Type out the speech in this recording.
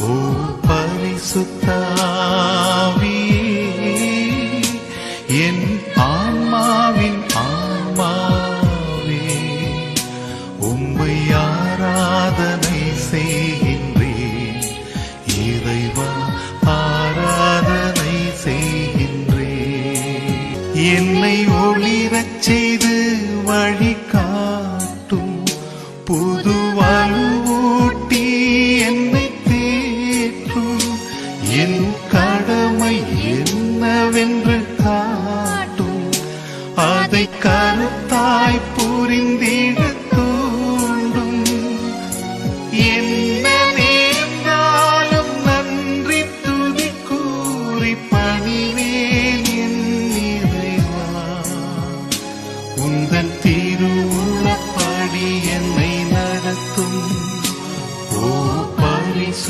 ஓ பரிசுத்தாவியே, என் ஆன்மாவின் ஆன்மாவே, உம்மை ஆராதனை செய்கின்றேன். இறைவா ஆராதனை செய்கின்றேன். என்னை ஒளிரச் செய்து வழிகாட்டும் புது வலுவூட்டி என்னை தேற்றும். என் கடமை என்னவென்று காட்டும், அதை கருத்தாய் புரிந்திட